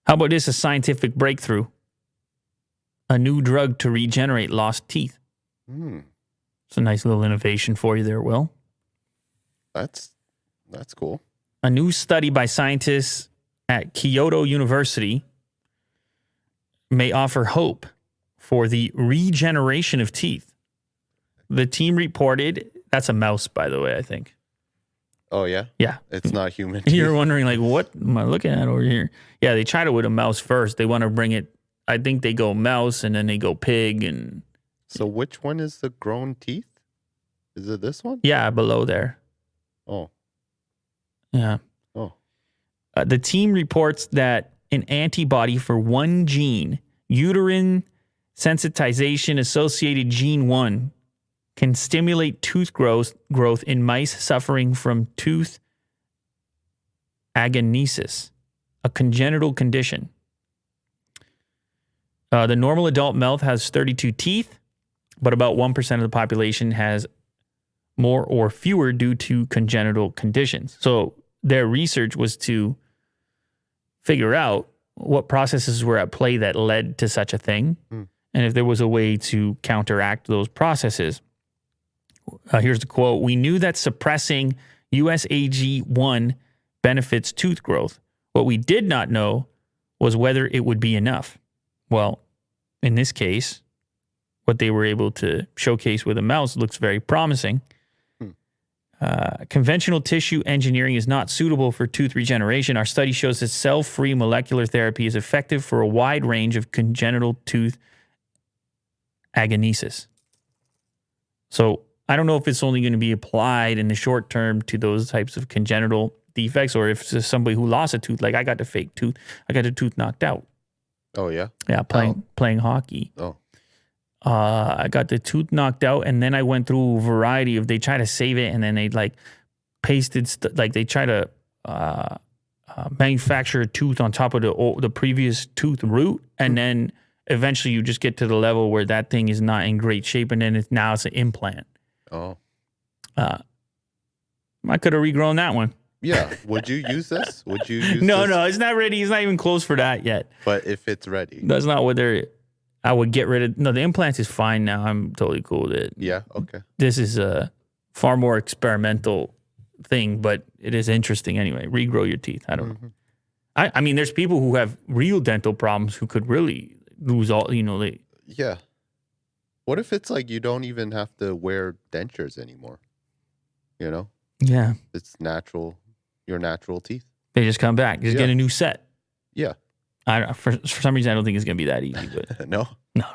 How about this? A scientific breakthrough. A new drug to regenerate lost teeth. It's a nice little innovation for you there, Will. That's cool. A new study by scientists at Kyoto University may offer hope for the regeneration of teeth. The team reported, that's a mouse, by the way, I think. Oh, yeah? Yeah. It's not human teeth. You're wondering, like, what am I looking at over here? Yeah, they tried it with a mouse first. They want to bring it, I think they go mouse and then they go pig. And So which one is the grown teeth? Is it this one? yeah, below there. Oh. Yeah. Oh. The team reports that an antibody for one gene, uterine sensitization associated gene 1, can stimulate tooth growth in mice suffering from tooth agenesis, a congenital condition. The normal adult mouth has 32 teeth, but about 1% of the population has more or fewer due to congenital conditions. So their research was to figure out what processes were at play that led to such a thing, and if there was a way to counteract those processes. Here's the quote. We knew that suppressing USAG1 benefits tooth growth. What we did not know was whether it would be enough. Well, in this case, what they were able to showcase with a mouse looks very promising. Conventional tissue engineering is not suitable for tooth regeneration. Our study shows that cell-free molecular therapy is effective for a wide range of congenital tooth agenesis. So I don't know if it's only going to be applied in the short term to those types of congenital defects, or if it's somebody who lost a tooth, like I got the fake tooth. I got a tooth knocked out. Oh, yeah? Yeah, playing hockey. Oh. I got the tooth knocked out, and then I went through a variety of, they try to save it, and then they like pasted, they try to manufacture a tooth on top of the previous tooth root, and then eventually you just get to the level where that thing is not in great shape, and then now it's an implant. Oh. I could have regrown that one. Yeah. Would you use this? Would you use No, this? no, it's not ready. It's not even close for that yet. But if it's ready. That's not what I would get rid of. No, the implants is fine now. I'm totally cool with it. Yeah, okay. This is a far more experimental thing, but it is interesting anyway. Regrow your teeth. I don't know. I mean, there's people who have real dental problems who could really lose all, Yeah. What if it's like you don't even have to wear dentures anymore? You know? Yeah. It's natural, your natural teeth. They just come back. Just get a new set. Yeah. For some reason, I don't think it's going to be that easy, but No? no.